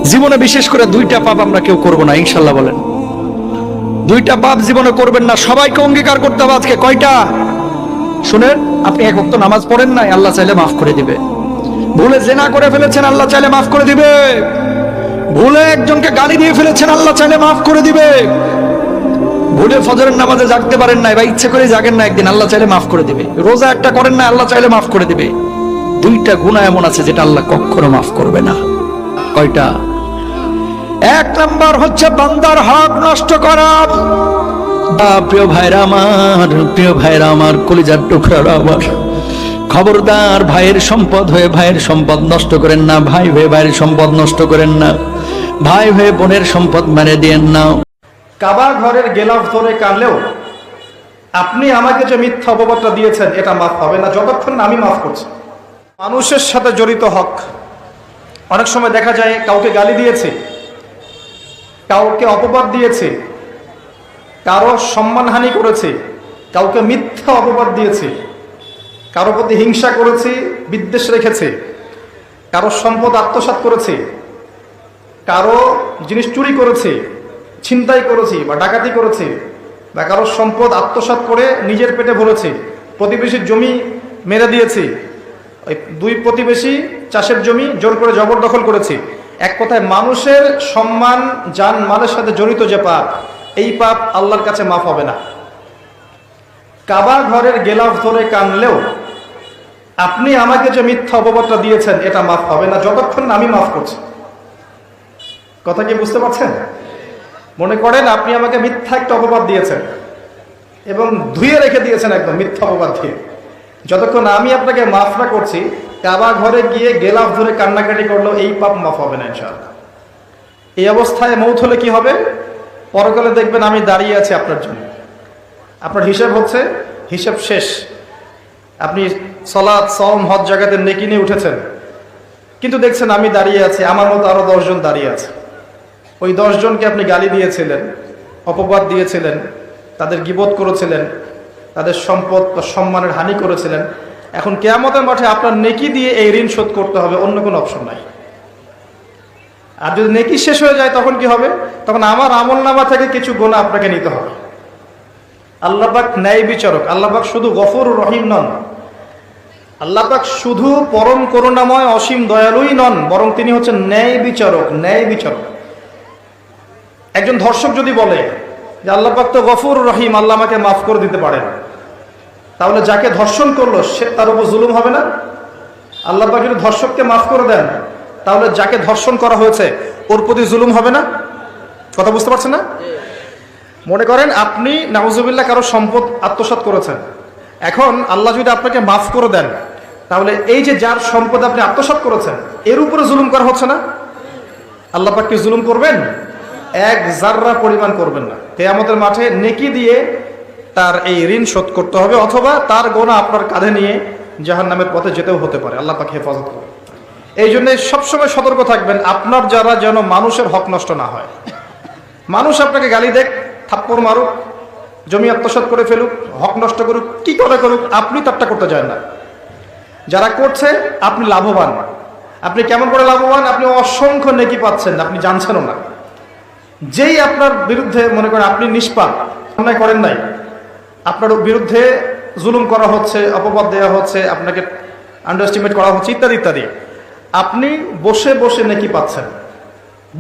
জীবনে বিশেষ করে দুইটা পাপ আমরা কেউ করব না ইনশাল্লাহ। বলেন দুইটা পাপ জীবনে করবেন না। সবাইকে অঙ্গীকার করতে হবে আজকে। কয়টা? শুনেন, আপনি এক ওয়াক্ত নামাজ পড়েন নাই, আল্লাহ চাইলে মাফ করে দিবে। ভুলে জেনা করে ফেলেছেন, আল্লাহ চাইলে মাফ করে দিবে। ভুলে একজনকে গালি দিয়ে ফেলেছেন, আল্লাহ চাইলে মাফ করে দিবে। ভুলে ফজরের নামাজে জাগতে পারেন নাই বা ইচ্ছে করে জাগেন না একদিন, আল্লাহ চাইলে মাফ করে দিবে। রোজা একটা করেন না, আল্লাহ চাইলে মাফ করে দিবে। দুইটা গুনাহ এমন আছে যেটা আল্লাহ কখনো মাফ করবে না। কয়টা? এক নাম্বার হচ্ছে বান্দার হক নষ্ট করা। প্রিয় ভাইরা আমার, প্রিয় ভাইরা আমার, কলিজার টুকরারা আমার, খবরদার ভাইয়ের সম্পদ হয়ে ভাইয়ের সম্পদ নষ্ট করেন না। ভাই হয়ে ভাইয়ের সম্পদ নষ্ট করেন না। ভাই হয়ে বোনের সম্পদ মেরে দিয়েন না। কাবা ঘরের গেলাফ ধরে কানলেও আপনি আমাকে যে মিথ্যা অপবাদটা দিয়েছেন এটা মাফ হবে না যতক্ষণ না আমি মাফ করছি। মানুষের সাথে জড়িত হক। অনেক সময় দেখা যায় কাউকে গালি দিয়েছে, কাউকে অপবাদ দিয়েছে, কারো সম্মানহানি করেছে, কাউকে মিথ্যা অপবাদ দিয়েছে, কারো প্রতি হিংসা করেছে, বিদ্বেষ রেখেছে, কারো সম্পদ আত্মসাৎ করেছে, কারো জিনিস চুরি করেছে, ছিনতাই করেছি বা ডাকাতি করেছে, বা কারো সম্পদ আত্মসাৎ করে নিজের পেটে ভরেছে, প্রতিবেশীর জমি মেরে দিয়েছে, ওই দুই প্রতিবেশী চাষের জমি জোর করে জবরদখল করেছে। এক কথায় মানুষের সম্মান জান মালের সাথে জড়িত যে পাপ, এই পাপ আল্লাহর কাছে মাফ হবে না। কাবা ঘরের গেলাফ ধরে কানলেও আপনি আমাকে যে মিথ্যা অপবাদটা দিয়েছেন এটা মাফ হবে না যতক্ষণ না আমি মাফ করছি। কথা কি বুঝতে পারছেন? মনে করেন আপনি আমাকে মিথ্যা একটা অপবাদ দিয়েছেন এবং ধুয়ে রেখে দিয়েছেন একদম মিথ্যা অপবাদ দিয়ে। যতক্ষণ আমি আপনাকে মাফ না করছি, কাবা ঘরে গিয়ে গেলাফ ধরে কান্নাকাটি করলো, এই পাপ মাফ হবে না ইনশাআল্লাহ। এই অবস্থায় মৌত হলে কি হবে? পরকালে দেখবেন আমি দাঁড়িয়ে আছি আপনার জন্য। আপনার হিসাব হচ্ছে, হিসাব শেষ। আপনি সালাত, সওম, হজ জাকাতের নেকি নিয়ে উঠেছেন, কিন্তু দেখছেন আমি দাঁড়িয়ে আছি, আমার মতো আরো 10 জন দাঁড়িয়ে আছে। ওই 10 জনকে আপনি গালি দিয়েছিলেন, অপবাদ দিয়েছিলেন, তাদের গীবত করেছিলেন, তাদের সম্পদ বা সম্মানের হানি করেছিলেন। এখন কিয়ামতের মাঠে আপনার নেকি দিয়ে এই ঋণ শোধ করতে হবে, অন্য কোনো অপশন নাই। আর যদি নেকি শেষ হয়ে যায় তখন কি হবে? তখন আমার আমলনামা থেকে কিছু গুনাহ আপনাকে নিতে হবে। আল্লাহ পাক ন্যায় বিচারক। আল্লাহ পাক শুধু গফুর রহিম নন, আল্লাহ পাক শুধু পরম করুণাময় অসীম দয়ালুই নন, বরং তিনি হচ্ছেন ন্যায় বিচারক। ন্যায় বিচারক। একজন ধর্ষক যদি বলে যে আল্লাহ পাক তো গফুর রহিম, আল্লাহ আমাকে মাফ করে দিতে পারেন, তাহলে যাকে ধর্ষণ করলো সে তার উপর জুলুম হবে না? আল্লাহ পাক যদি ধর্ষককে মাফ করে দেন, তাহলে যাকে ধর্ষণ করা হয়েছে ওর প্রতি জুলুম হবে না? কথা বুঝতে পারছেন না? মনে করেন আপনি নাউজুবিল্লাহ কারো সম্পদ আত্মসাৎ করেছেন, এখন আল্লাহ যদি আপনাকে মাফ করে দেন, তাহলে এই যে যার সম্পদ আপনি আত্মসাৎ করেছেন এর উপরে জুলুম করা হচ্ছে না? আল্লাহ পাক কি জুলুম করবেন? এক জাররা পরিমাণ করবেন না। কিয়ামতের মাঠে নেকি দিয়ে তার এই ঋণ শোধ করতে হবে, অথবা তার গুনাহ আপনার কাঁধে নিয়ে জাহান্নামের পথে যেতেও হতে পারে। আল্লাহ পাক হেফাজত করবে। এই জন্য সবসময় সতর্ক থাকবেন আপনার যারা যেন মানুষের হক নষ্ট না হয়। মানুষ আপনাকে গালি দেখ, থাপ্পড় মারুক, জমি আত্মসাৎ করে ফেলুক, হক নষ্ট করুক, কি করে করুক, আপনি তারটা করতে চান না। যারা করছে আপনি লাভবান। আপনি কেমন করে লাভবান? আপনি অসংখ্য নেকি পাচ্ছেন, আপনি জানছেনও না। যেই আপনার বিরুদ্ধে মনে করেন আপনি নিষ্পাপ, অন্যায় করেন নাই, আপনার বিরুদ্ধে জুলুম করা হচ্ছে, অপবাদ দেওয়া হচ্ছে, আপনাকে আন্ডারএস্টিমেট করা হচ্ছে, ইত্যাদি ইত্যাদি, আপনি বসে বসে নেকি পাচ্ছেন,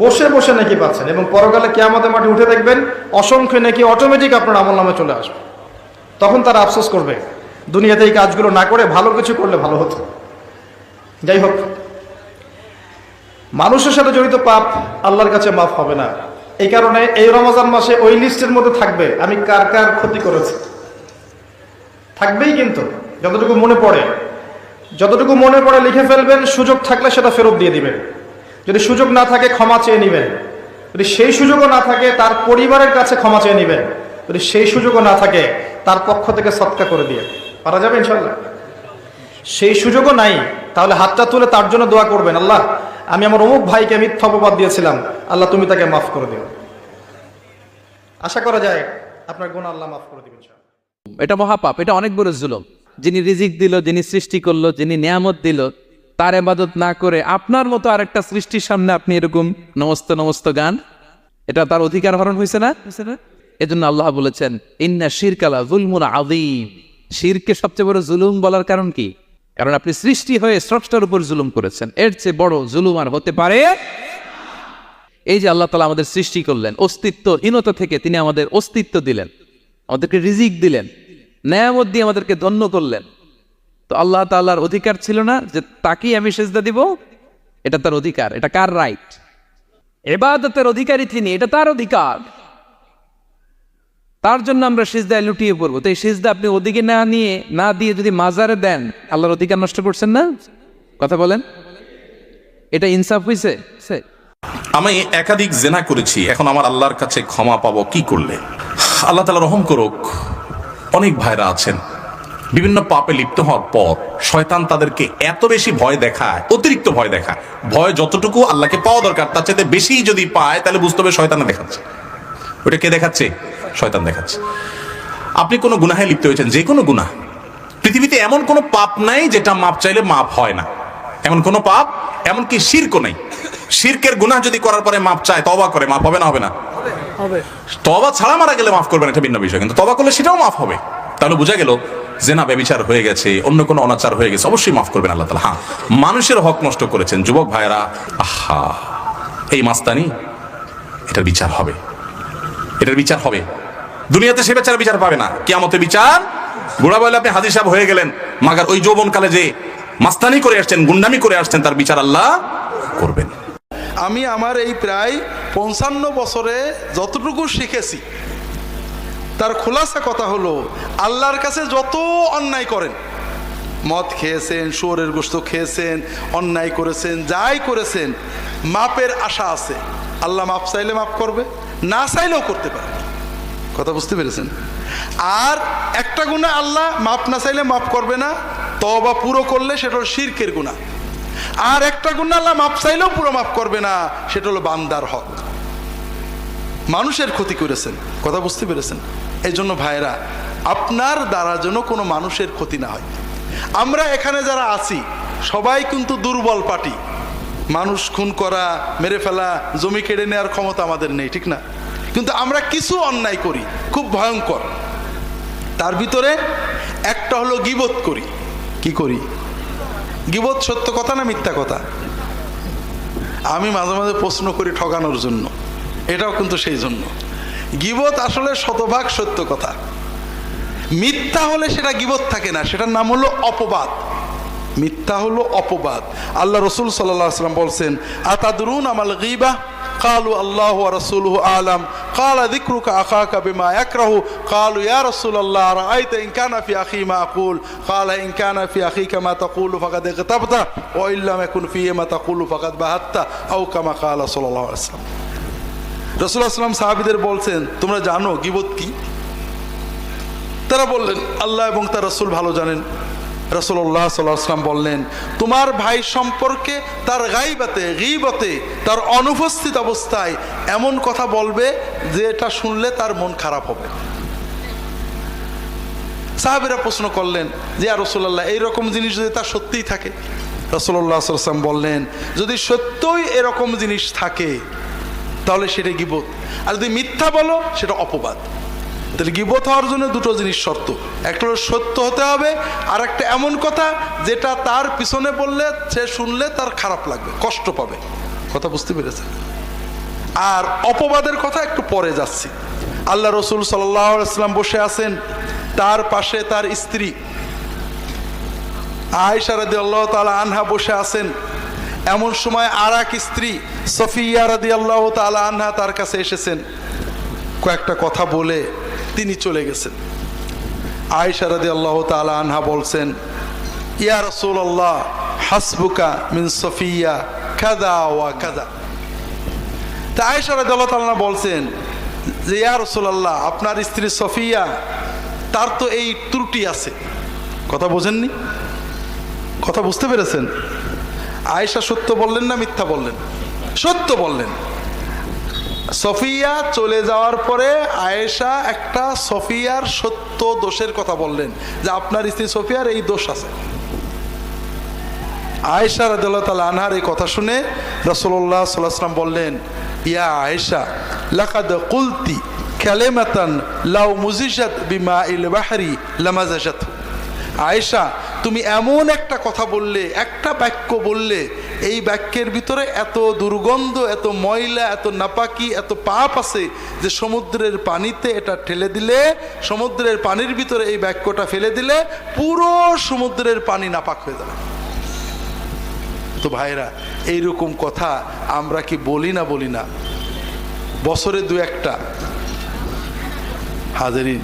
বসে বসে নেকি পাচ্ছেন। এবং পরকালে কিয়ামতের মাঠে উঠে দেখবেন অসংখ্য নেকি অটোমেটিক আপনার আমলনামে চলে আসবে। তখন তারা আফসোস করবে দুনিয়াতে এই কাজগুলো না করে ভালো কিছু করলে ভালো হতো। যাই হোক, মানুষের সাথে জড়িত পাপ আল্লাহর কাছে মাফ হবে না। এই কারণে এই রমজান মাসে ওই লিস্টের মধ্যে থাকবে আমি কার কার ক্ষতি করেছি, থাকবেই। কিন্তু যতটুকু মনে পড়ে, যতটুকু মনে পড়ে লিখে ফেলবেন, সুযোগ থাকলে সেটা ফেরত দিয়ে দিবেন। যদি সুযোগ না থাকে ক্ষমা চেয়ে নেবেন। যদি সেই সুযোগও না থাকে তার পরিবারের কাছে ক্ষমা চেয়ে নেবেন। যদি সেই সুযোগও না থাকে তার পক্ষ থেকে সদকা করে দিয়ে পারা যাবে ইনশাল্লাহ। সেই সুযোগও নাই, তাহলে হাতটা তুলে তার জন্য দোয়া করবেন, আল্লাহ আমি আমার অমুক ভাইকে মিথ্যা অপবাদ দিয়েছিলাম, আল্লাহ তুমি তাকে মাফ করে দিও। আশা করা যায় আপনার গুনাহ আল্লাহ মাফ করে দিবেন ইনশাআল্লাহ। এটা মহাপাপ, এটা অনেক বড় জুলুম। যিনি রিজিক দিল, যিনি সৃষ্টি করলো, যিনি নিয়ামত দিল, তার ইবাদত না করে আপনার মতো আরেকটা সৃষ্টির সামনে আপনি এরকম নমস্ত নমস্ত গান, এটা তার অধিকার হরণ হয়েছে না? এজন্য আল্লাহ বলেছেন ইন্না শিরকালা যুলমুন আযীম। শিরকে সবচেয়ে বড় জুলুম বলার কারণ কি? কারণ আপনি সৃষ্টি হয়ে স্রষ্টার উপর জুলুম করেছেন। এর চেয়ে বড় জুলুম আর হতে পারে? এই যে আল্লাহ তাআলা আমাদের সৃষ্টি করলেন, অস্তিত্বহীনতা থেকে তিনি আমাদের অস্তিত্ব দিলেন, আমাদেরকে রিজিক দিলেন, নেয়ামত দিয়ে আমাদেরকে ধন্য করলেন। তো আল্লাহ তাআলার অধিকার ছিল না যে তাকেই আমি সেজদা দিব? এটা তার অধিকার। এটা কার রাইট? ইবাদতের অধিকারী তিনি, এটা তার অধিকার। তার জন্য আমরা সিজদায় লুটিয়ে পড়বো। তো এই সিজদা আপনি ওদিকে না দিয়ে যদি মাজারে দেন, আল্লাহর অধিকার নষ্ট করছেন না? কথা বলেন, এটা ইনসাফ হয়েছে? আমি একাধিক জেনা করেছি, এখন আমার আল্লাহর কাছে ক্ষমা পাবো কি করলে? আল্লাহ তাআলা রহম করুক, অনেক ভাইরা আছেন বিভিন্ন পাপে লিপ্ত হওয়ার পর শয়তান তাদেরকে এত বেশি ভয় দেখায়, অতিরিক্ত ভয় দেখায়। ভয় যতটুকু আল্লাহকে পাওয়া দরকার তার চাইতে বেশি যদি পায় তাহলে বুঝতে হবে শয়তানে দেখাচ্ছে। ওটা কে দেখাচ্ছে? শয়তান দেখাচ্ছে। আপনি কোনো গুনাহে লিপ্ত হয়েছেন, যে কোনো গুনাহ, পৃথিবীতে এমন কোনো পাপ নাই যেটা মাপ চাইলে মাপ হয় না। এমন কোনো পাপ, এমনকি শিরকও নেই। শিরকের গুনাহ যদি করার পরে মাপ চায়, তওবা করে, মাপ হবে না? হবে না? তওবা ছাড়া মারা গেলে মাফ করবেন, এটা ভিন্ন বিষয়, কিন্তু তওবা করলে সেটাও মাফ হবে। তাহলে বোঝা গেল জেনা ব্যভিচার হয়ে গেছে, অন্য কোনো অনাচার হয়ে গেছে, অবশ্যই মাফ করবেন আল্লাহ তাআলা। হ্যাঁ, মানুষের হক নষ্ট করেছেন, যুবক ভাইয়েরা, আহা, এই মাস্তানি, এটার বিচার হবে, এটার বিচার হবে। দুনিয়াতে সে বেচারা বিচার পাবে না, কিয়ামতে বিচার। বুড়া বলে আপনি হাজী সাহেব হয়ে গেলেন, মাগার ওই যৌবনকালে যে মাস্তানি করে আসছেন, গুন্ডামি করে আসছেন, তার বিচার আল্লাহ করবেন। আমি আমার এই প্রায় 55 বছরে যতটুকু শিখেছি তার খোলাসা কথা হলো, আল্লাহর কাছে যত অন্যায় করেন, মদ খেয়েছেন, শুয়োরের গোশত খেয়েছেন, অন্যায় করেছেন, যাই করেছেন, মাপের আশা আছে। আল্লাহ মাপ চাইলে মাপ করবে, না চাইলেও করতে পারে। কথা বুঝতে পেরেছেন? আর একটা গুনাহ আল্লাহ মাপ না চাইলে মাপ করবে না, তওবা পুরো করলে সেটা হলো শিরকের গুনাহ। আর একটা গুনাহ আল্লাহ মাপ চাইলেও পুরো মাফ করবে না, সেটা হলো বান্দার হক, মানুষের ক্ষতি করেছেন। কথা বুঝতে পেরেছেন? এই জন্য ভাইরা, আপনার দ্বারা যেন কোনো মানুষের ক্ষতি না হয়। আমরা এখানে যারা আছি সবাই কিন্তু দুর্বল পার্টি। মানুষ খুন করা, মেরে ফেলা, জমি কেড়ে নেওয়ার ক্ষমতা আমাদের নেই, ঠিক না? কিন্তু আমরা কিছু অন্যায় করি, খুব ভয়ঙ্কর। তার ভিতরে একটা হলো গীবত করি। কি করি? গীবত সত্য কথা না মিথ্যা কথা? আমি মাঝে মাঝে প্রশ্ন করি ঠকানোর জন্য, এটাও কিন্তু সেই জন্য। গীবত আসলে শতভাগ সত্য কথা, মিথ্যা হলে সেটা গীবত থাকে না, সেটার নাম হলো অপবাদ। মিথ্যা হলো অপবাদ। আল্লাহ রসুল সাল্লাল্লাহু আলাইহি ওয়াসাল্লাম বলছেন, আতাদরুন আমাল গীবা? কালু আল্লাহু ওয়া রাসূলুহু আলাম। قال ذكرك أخاك بما يكره قالوا يا رسول الله رأيت إن كان في أخي ما أقول قال إن كان في أخيك ما تقول فقد اغتبت وإن لم يكن فيه ما تقول فقد بهت أو كما قال صلى الله عليه وسلم। রাসূলুল্লাহ সাল্লাল্লাহু আলাইহি ওয়াসাল্লাম সাহাবীদের বলছেন, তোমরা জানো গীবত কি? তারা বললেন, আল্লাহ এবং তার রাসূল ভালো জানেন। রাসূলুল্লাহ সাল্লাল্লাহু আলাইহি ওয়াসাল্লাম বললেন, তোমার ভাই সম্পর্কে তার গীবতে তার অনুপস্থিত অবস্থায় এমন কথা বলবে যে এটা শুনলে তার মন খারাপ হবে। সাহাবীরা প্রশ্ন করলেন যে ইয়া রাসূলুল্লাহ, এইরকম জিনিস যদি তা সত্যিই থাকে? রাসূলুল্লাহ সাল্লাল্লাহু আলাইহি ওয়াসাল্লাম বললেন, যদি সত্যই এরকম জিনিস থাকে তাহলে সেটা গীবত, আর যদি মিথ্যা বলো সেটা অপবাদ। তাহলে গীবত হওয়ার জন্য দুটো জিনিস শর্ত, একটা হলো সত্য হতে হবে, আর একটা এমন কথা যেটা তার পিছনে বললে সে শুনলে তার খারাপ লাগবে, কষ্ট পাবে। কথা বুঝতে পেরেছেন? আর অপবাদের কথা একটু পরে যাচ্ছি। আল্লাহ রসুল সাল্লাল্লাহু আলাইহি ওয়াসাল্লাম বসে আছেন, তার পাশে তার স্ত্রী আয়েশা রাদিয়াল্লাহু তাআলা আনহা বসে আছেন। এমন সময় আর এক স্ত্রী সফিয়া রাদিয়াল্লাহু তাআলা আনহা তার কাছে এসেছেন, কয়েকটা কথা বলে তিনি চলে গেছেন। আয়েশা রাদিয়াল্লাহু তাআলা আনহা বলছেন, ইয়া রাসূলুল্লাহ হাসবুকা মিন সফিয়া কাযা ওয়া কাযা। তা আয়েশা রাদিয়াল্লাহু তাআলা বলছেন যে ইয়া রাসূলুল্লাহ, আপনার স্ত্রী সফিয়া, তার তো এই ত্রুটি আছে। কথা বোঝেননি? কথা বুঝতে পেরেছেন? আয়েশা সত্য বললেন না মিথ্যা বললেন? সত্য বললেন। সফিয়া চলে যাওয়ার পরে আয়েশা একটা সফিয়ার সত্য দোষের কথা বললেন, যে আপনার স্ত্রী সফিয়ার এই দোষ আছে। আয়েশা রাদিয়াল্লাহু তাআলা আনহার এই কথা শুনে রাসূলুল্লাহ সাল্লাল্লাহু আলাইহি ওয়াসাল্লাম বললেন, ইয়া আয়েশা লাকাদ কুলতি কালিমাতান লাউ মুজিজাত বিমাইল বাহরি লামাজাজাত। আয়েশা, তুমি এমন একটা কথা বললে, একটা বাক্য বললে, এই বাক্যের ভিতরে এত দুর্গন্ধ, এত ময়লা, এত নাপাকি, এত পাপ আছে যে সমুদ্রের পানিতে এটা ঠেলে দিলে, সমুদ্রের পানির ভিতরে এই বাক্যটা ফেলে দিলে পুরো সমুদ্রের পানি নাপাক হয়ে যাবে। তো ভাইরা, এইরকম কথা আমরা কি বলি না বলি না? বছরে দু একটা। হাজারিন,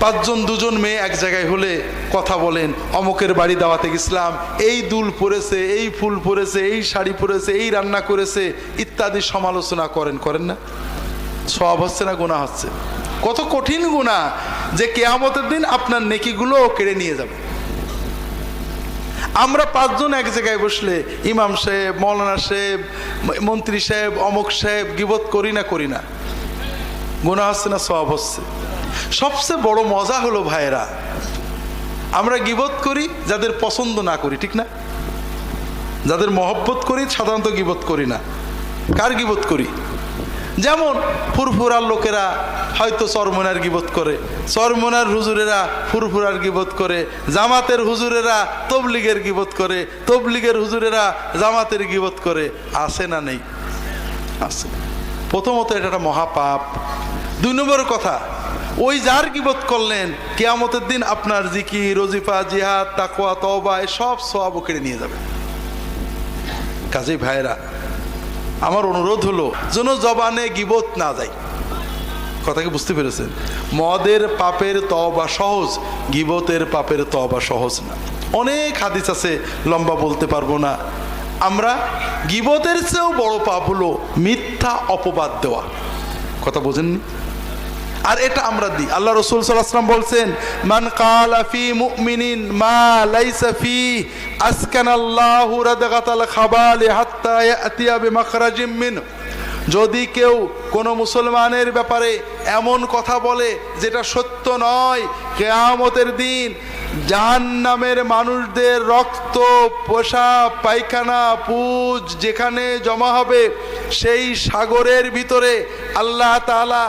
5 জন 2 জন মেয়ে এক জায়গায় হলে কথা বলেন, অমুকের বাড়ি দাওয়াতে গেছিলাম, এই দুল পরেছে, এই ফুল পরেছে, এই শাড়ি পরেছে, এই রান্না করেছে ইত্যাদি সমালোচনা করেন না? সওয়াব হচ্ছে না গুনাহ হচ্ছে? কত কঠিন গুনাহ যে কিয়ামতের দিন আপনার নেকিগুলো কেড়ে নিয়ে যাবে। আমরা 5 জন এক জায়গায় বসলে ইমাম সাহেব, মৌলানা সাহেব, মন্ত্রী সাহেব, অমুক সাহেব গিবত করি না? গুনাহ হচ্ছে না সওয়াব হচ্ছে? সবচেয়ে বড় মজা হলো ভাইরা, আমরা গিবত করি যাদের পছন্দ না করি, ঠিক না? যাদের মহব্বত করি সাধারণত গিবত করি না। কার গিবত করি? যেমন ফুরফুরার লোকেরা হয়তো চরমনার গিবত করে, চরমনার হুজুরেরা ফুরফুরার গিবত করে, জামাতের হুজুরেরা তবলিগের গিবত করে, তবলিগের হুজুরেরা জামাতের গিবত করে। আছে না নেই? আছে। প্রথমত এটা একটা মহাপাপ। 2 নম্বর কথা, ওই যার গিবত করলেন কিয়ামতের দিন আপনার জিকির, ওজিফা, জিহাদ, তাকওয়া, তওবা সব সওয়াব কেড়ে নিয়ে যাবে। কাজেই ভাইরা, আমার অনুরোধ হলো যেন জবানে গিবত না যায়। কথা কি বুঝতে পেরেছেন? মদের পাপের তওবা সহজ, গিবতের পাপের তওবা সহজ না। অনেক হাদিস আছে, লম্বা বলতে পারবো না। আমরা গিবতের চেয়েও বড় পাপ হলো মিথ্যা অপবাদ দেওয়া। কথা বোঝেননি? আর এটা আমরা দিই। আল্লাহ রাসূল সাল্লাল্লাহু আলাইহি ওয়াসাল্লাম বলছেন, মান ক্বালা ফি মুমিনিন মা লাইসা ফি আসকানাল্লাহু রাদগাতাল খাবালি হাত্তা ইয়াতিয়া বিমাখরাজিম মিন। যদি কেউ কোনো মুসলমানের ব্যাপারে এমন কথা বলে যেটা সত্য নয়, কিয়ামতের দিন জাহান্নামের মানুষদের রক্ত, পেশাব, পায়খানা, পুজ যেখানে জমা হবে সেই সাগরের ভিতরে আল্লাহ তাআলা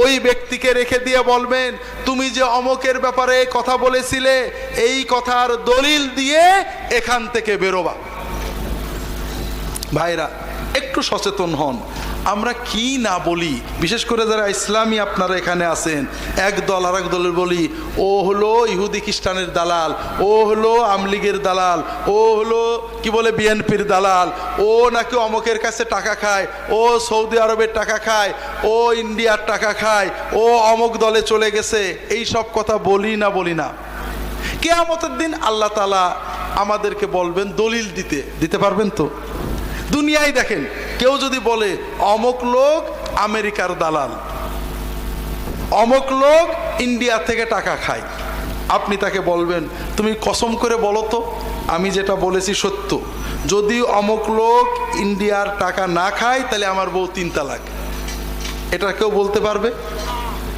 ওই ব্যক্তিকে রেখে দিয়ে বলবেন, তুমি যে অমুকের ব্যাপারে কথা বলেছিলে এই কথার দলিল দিয়ে এখান থেকে বেরোবা। ভাইরা, একটু সচেতন হন। আমরা কি না বলি, বিশেষ করে যারা ইসলামী আপনারা এখানে আছেন, এক দল আর এক দলের বলি ও হলো ইহুদি খ্রিস্টানের দালাল, ও হলো আমলিগের দালাল, ও হলো কি বলে বিএনপির দালাল, ও নাকি অমুকের কাছে টাকা খায়, ও সৌদি আরবের টাকা খায়, ও ইন্ডিয়ার টাকা খায়, ও অমুক দলে চলে গেছে। এই সব কথা বলি না? কিয়ামতের দিন আল্লাহ তাআলা আমাদেরকে বলবেন দলিল দিতে পারবেন তো? দুনিয়ায় দেখেন, কেউ যদি বলে অমুক লোক আমেরিকার দালাল, অমুক লোক ইন্ডিয়া থেকে টাকা খায়, আপনি তাকে বলবেন তুমি কসম করে বলো তো আমি যেটা বলেছি সত্য। যদি অমুক লোক ইন্ডিয়ার টাকা না খায় তাহলে আমার বউ 3 তালাক। এটা কেউ বলতে পারবে?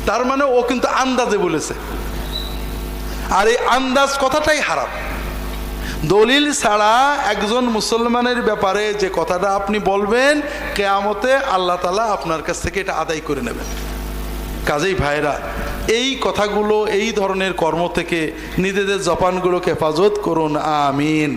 তার মানে ও কিন্তু আন্দাজে বলেছে, আর এই আন্দাজ কথাটাই হারাম। দলিল ছাড়া একজন মুসলমানের ব্যাপারে যে কথাটা আপনি বলবেন, কিয়ামতে আল্লাহ তাআলা আপনার কাছ থেকে এটা আদায় করে নেবেন। কাজেই ভাইরা, এই কথাগুলো, এই ধরনের কর্ম থেকে নিজেদের জবানগুলোকে হেফাজত করুন। আমিন।